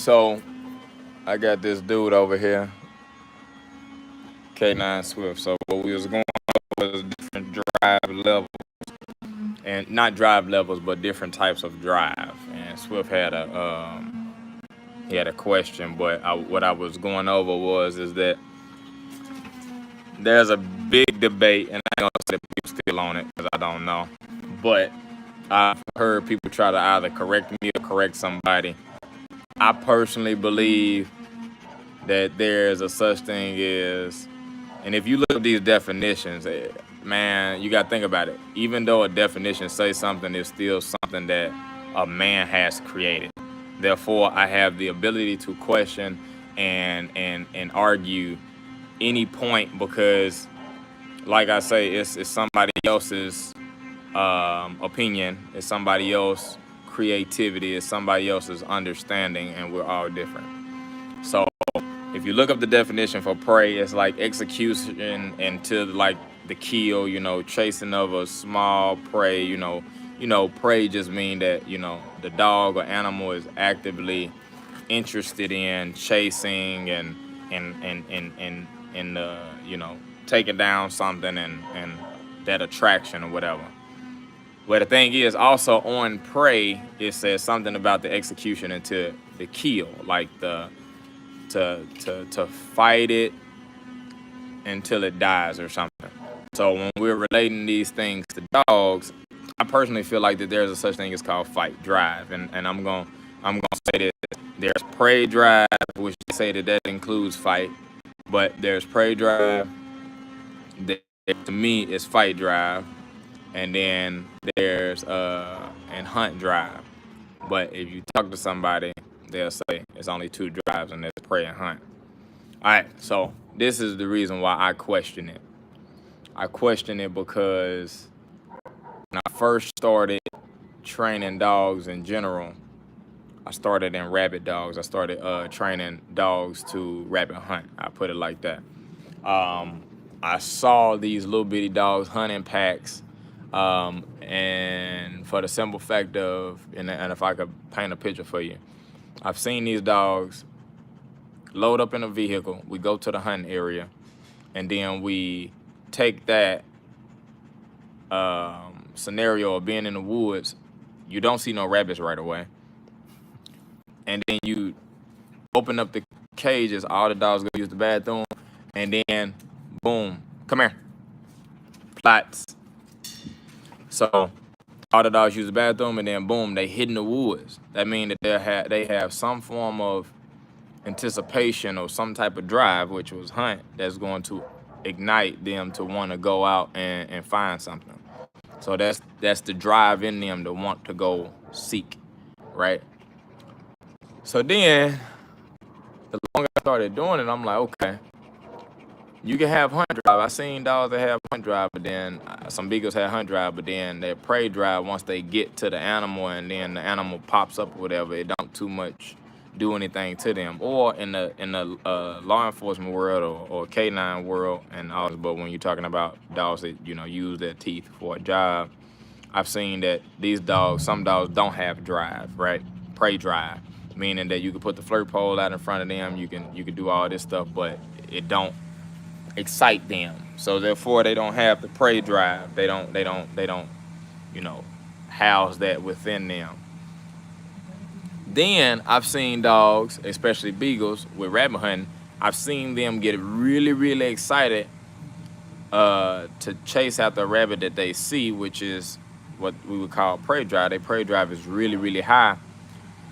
So I got this dude over here, K9 Swift. So what we was going over was different drive levels, and not drive levels, but different types of drive. And Swift had a question, but what I was going over was is that there's a big debate, and I ain't gonna say that people still on it because I don't know, but I've heard people try to either correct me or correct somebody. I personally believe that there's a such thing as, and if you look at these definitions, man, you got to think about it. Even though a definition says something, it's still something that a man has created. Therefore, I have the ability to question and argue any point because, like I say, it's somebody else's opinion, it's somebody else's creativity, it's somebody else's understanding, and we're all different. So if you look up the definition for prey, it's like execution into like the kill, chasing of a small prey, prey just mean that, the dog or animal is actively interested in chasing and taking down something and that attraction or whatever. But the thing is, also on prey, it says something about the execution into the kill, like to fight it until it dies or something. So when we're relating these things to dogs, I personally feel like that there's a such thing as called fight drive, and I'm gonna say that there's prey drive, which they say that includes fight, but there's prey drive that to me is fight drive, and then there's and hunt drive. But if you talk to somebody, they'll say it's only two drives, and there's prey and hunt. All right, so this is the reason why I question it. I question it because when I first started training dogs in general, I started in rabbit dogs. I started training dogs to rabbit hunt. I put it like that. I saw these little bitty dogs hunting packs, and for the simple fact of, and if I could paint a picture for you, I've seen these dogs load up in a vehicle. We go to the hunting area, and then we take that scenario of being in the woods. You don't see no rabbits right away, and then you open up the cages. All the dogs go use the bathroom, and then boom, come here, plots. So all the dogs use the bathroom, and then boom, they hid in the woods. That means that they have some form of anticipation or some type of drive, which was hunt, that's going to ignite them to want to go out and find something. So that's the drive in them to want to go seek, right? So then, the longer I started doing it, I'm like, okay, you can have hunt drive. I seen dogs that have hunt drive, but then some beagles have hunt drive, but then their prey drive, once they get to the animal and then the animal pops up or whatever, it don't too much do anything to them. Or in the law enforcement world or K9 world and all, but when you're talking about dogs that use their teeth for a job, I've seen that some dogs don't have drive, right? Prey drive, meaning that you can put the flirt pole out in front of them, you can do all this stuff, but it don't excite them. So therefore, they don't have the prey drive. They don't house that within them. Then I've seen dogs, especially beagles with rabbit hunting, I've seen them get really, really excited to chase after a rabbit that they see, which is what we would call prey drive. Their prey drive is really, really high.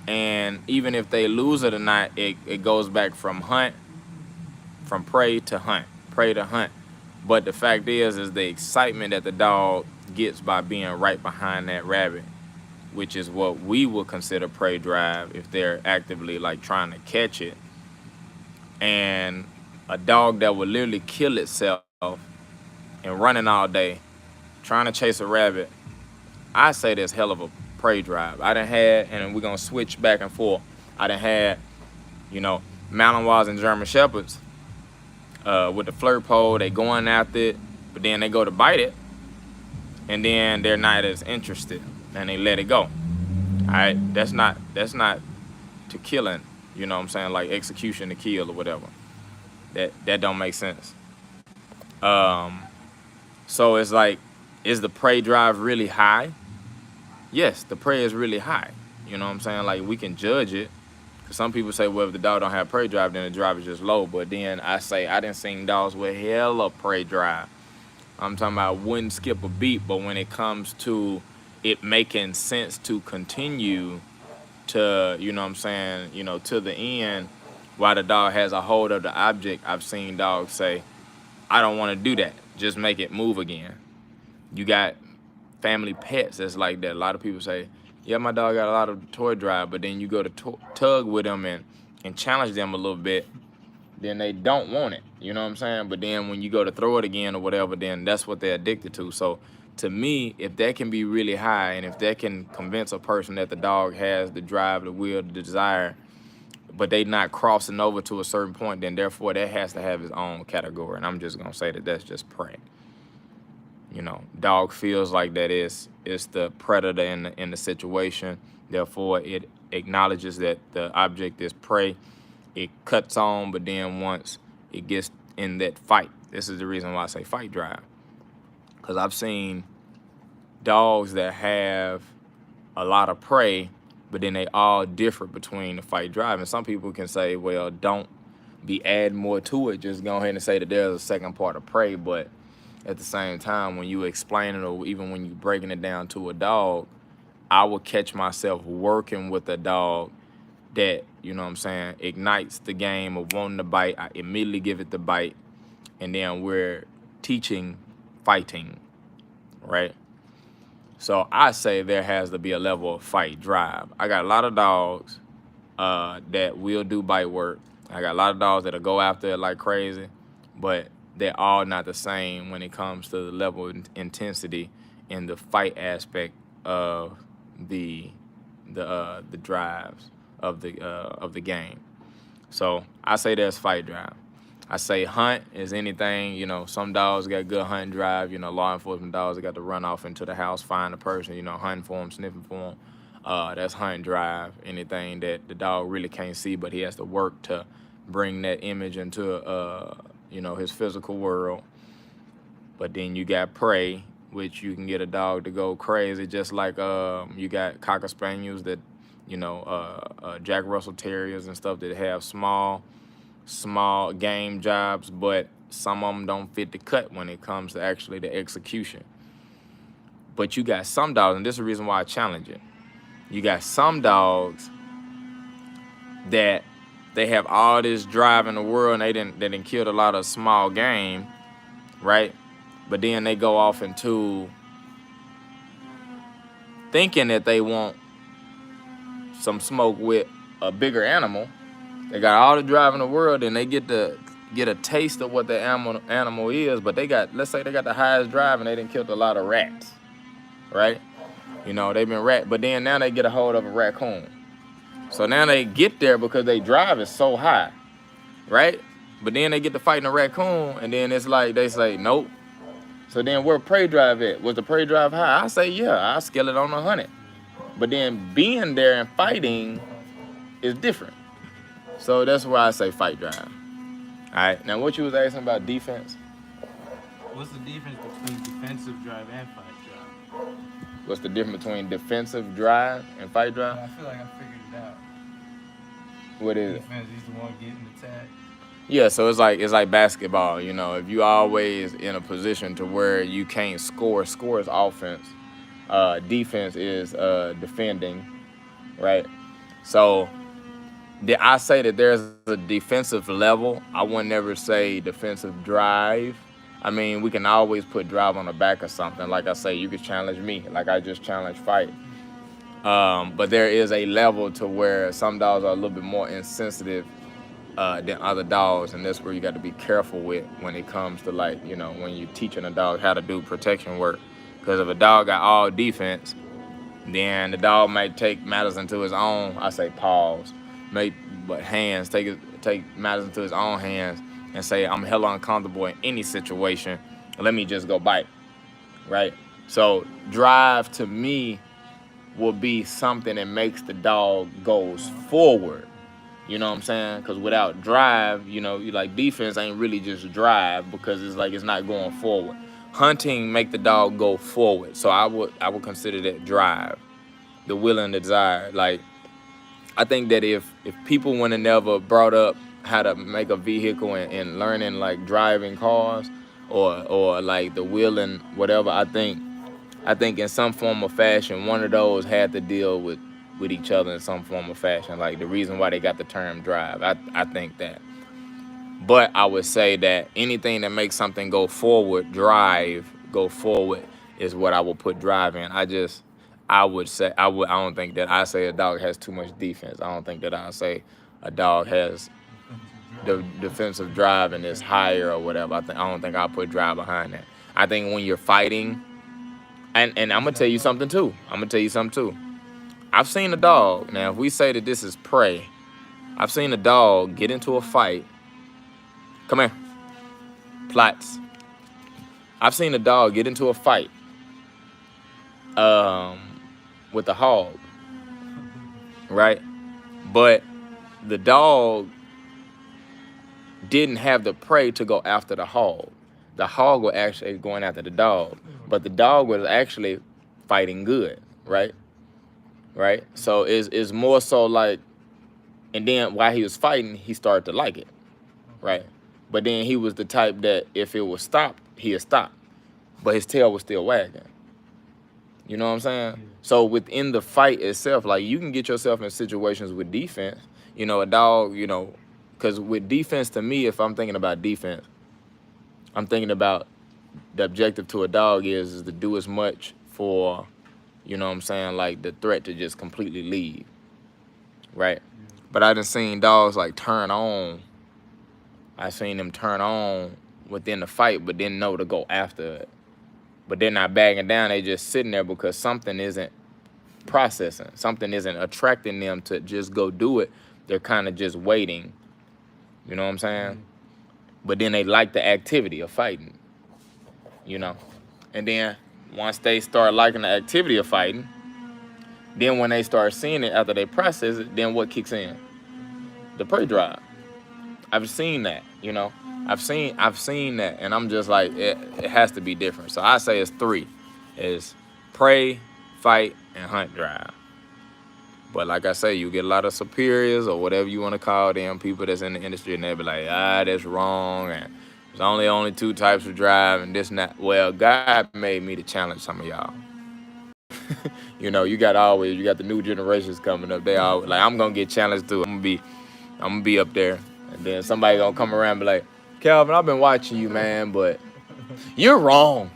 And even if they lose it or not, it goes back from prey to hunt, prey to hunt. But the fact is the excitement that the dog gets by being right behind that rabbit, which is what we would consider prey drive if they're actively like trying to catch it. And a dog that would literally kill itself and running all day trying to chase a rabbit, I say there's hell of a prey drive. I done had, and we're gonna switch back and forth, I done had, Malinois and German Shepherds with the flirt pole, they going after it, but then they go to bite it, and then they're not as interested, and they let it go. All right, that's not to killing You know what I'm saying? Like execution to kill or whatever. That don't make sense. So it's like, is the prey drive really high? Yes, the prey is really high. You know what I'm saying? Like, we can judge it. Cause some people say, well, if the dog don't have prey drive, then the drive is just low. But then I say, I done seen dogs with hella prey drive. I'm talking about wouldn't skip a beat, but when it comes to it making sense to continue to, you know what I'm saying, you know, to the end, while the dog has a hold of the object, I've seen dogs say, I don't want to do that. Just make it move again. You got family pets that's like that. A lot of people say, yeah, my dog got a lot of toy drive, but then you go to tug with them and challenge them a little bit, then they don't want it. You know what I'm saying? But then when you go to throw it again or whatever, then that's what they're addicted to. So to me, if that can be really high and if that can convince a person that the dog has the drive, the will, the desire, but they not crossing over to a certain point, then therefore that has to have its own category. And I'm just gonna say that that's just prey. You know, dog feels like that is the predator in the situation. Therefore, it acknowledges that the object is prey. It cuts on, but then once it gets in that fight, this is the reason why I say fight drive. Because I've seen dogs that have a lot of prey, but then they all differ between the fight drive. And some people can say, well, don't be adding more to it. Just go ahead and say that there's a second part of prey. But at the same time, when you explain it, or even when you breaking it down to a dog, I will catch myself working with a dog that, you know what I'm saying, ignites the game of wanting to bite. I immediately give it the bite, and then we're teaching fighting, right? So I say there has to be a level of fight drive. I got a lot of dogs that will do bite work. I got a lot of dogs that'll go after it like crazy, but they're all not the same when it comes to the level of intensity in the fight aspect of the drives of the game. So I say there's fight drive. I say hunt is anything, you know, some dogs got good hunting drive, you know, law enforcement dogs that got to run off into the house, find a person, you know, hunting for them, sniffing for them. That's hunting drive. Anything that the dog really can't see, but he has to work to bring that image into you know, his physical world. But then you got prey, which you can get a dog to go crazy, just like you got Cocker Spaniels that, you know, Jack Russell Terriers and stuff that have small game jobs, but some of them don't fit the cut when it comes to actually the execution. But you got some dogs, and this is the reason why I challenge it. You got some dogs that they have all this drive in the world, and they didn't kill a lot of small game, right? But then they go off into thinking that they want some smoke with a bigger animal. They got all the drive in the world, and they get a taste of what the animal is, but they got, let's say they got the highest drive and they didn't kill a lot of rats, right? You know, they've been but then now they get a hold of a raccoon. So now they get there because they drive is so high, right? But then they get to fighting a raccoon, and then it's like they say, nope. So then where prey drive at? Was the prey drive high? I say, yeah, I scale it on 100. But then being there and fighting is different. So that's why I say fight drive. All right, now what you was asking about defense? What's the difference between defensive drive and fight drive? What's the difference between defensive drive and fight drive? I feel like I figured it out. What is it? Defense is the one getting attacked. Yeah, so it's like basketball. You know, if you always in a position to where you can't score is offense. Defense is defending, right? So I say that there's a defensive level. I would never say defensive drive. I mean, we can always put drive on the back of something. Like I say, you could challenge me, like I just challenged fight. But there is a level to where some dogs are a little bit more insensitive than other dogs, and that's where you got to be careful with when it comes to, like, you know, when you're teaching a dog how to do protection work. Because if a dog got all defense, then the dog might take matters into his own. I say pause. Take matters into his own hands and say, I'm hella uncomfortable in any situation. Let me just go bite, right? So drive to me will be something that makes the dog goes forward. You know what I'm saying? Because without drive, you know, you like defense ain't really just drive because it's like it's not going forward. Hunting make the dog go forward. So I would consider that drive, the will and the desire. Like I think that if people would have never brought up how to make a vehicle and learning like driving cars or like the will and whatever, I think in some form or fashion one of those had to deal with each other in some form or fashion. Like the reason why they got the term drive, I think that. But I would say that anything that makes something go forward, go forward, is what I would put drive in. I would say I don't think that I say a dog has too much defense. I don't think that I say a dog has the defensive drive and is higher or whatever. I don't think I'll put drive behind that. I think when you're fighting, and I'm gonna tell you something too. I've seen a dog. Now, if we say that this is prey, I've seen a dog get into a fight. Come here. Plots. I've seen a dog get into a fight with a hog, right? But the dog didn't have the prey to go after the hog. The hog was actually going after the dog, but the dog was actually fighting good, right? Right? So it's more so like, and then while he was fighting, he started to like it, right? But then he was the type that if it was stopped, he'd stop, but his tail was still wagging. You know what I'm saying? Yeah. So within the fight itself, like you can get yourself in situations with defense, you know, a dog, you know, because with defense, to me, if I'm thinking about defense, I'm thinking about the objective to a dog is to do as much for, you know what I'm saying, like the threat to just completely leave, right? But I done seen dogs like turn on. I seen them turn on within the fight, but didn't know to go after it. But they're not bagging down. They just sitting there because something isn't processing. Something isn't attracting them to just go do it. They're kind of just waiting. You know what I'm saying? But then they like the activity of fighting, you know? And then once they start liking the activity of fighting, then when they start seeing it after they process it, then what kicks in? The prey drive. I've seen that, you know? I've seen that, and I'm just like, it has to be different. So I say it's 3. It's prey, fight, and hunt drive. But like I say, you get a lot of superiors or whatever you want to call them, people that's in the industry, and they be like, that's wrong, and there's only 2 types of drive, and this and that. Well, God made me to challenge some of y'all. You know, you got the new generations coming up. They all like, I'm gonna get challenged too. I'm gonna be up there, and then somebody gonna come around and be like, Calvin, I've been watching you, man, but you're wrong.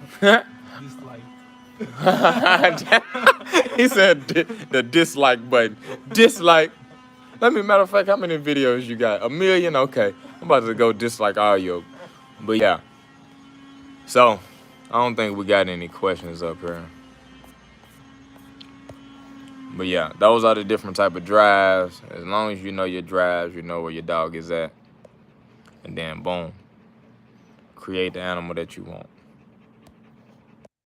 He said the dislike button. Dislike. Matter of fact, how many videos you got? 1 million? Okay. I'm about to go dislike all your. But yeah. So, I don't think we got any questions up here. But yeah, those are the different type of drives. As long as you know your drives, you know where your dog is at. And then boom. Create the animal that you want.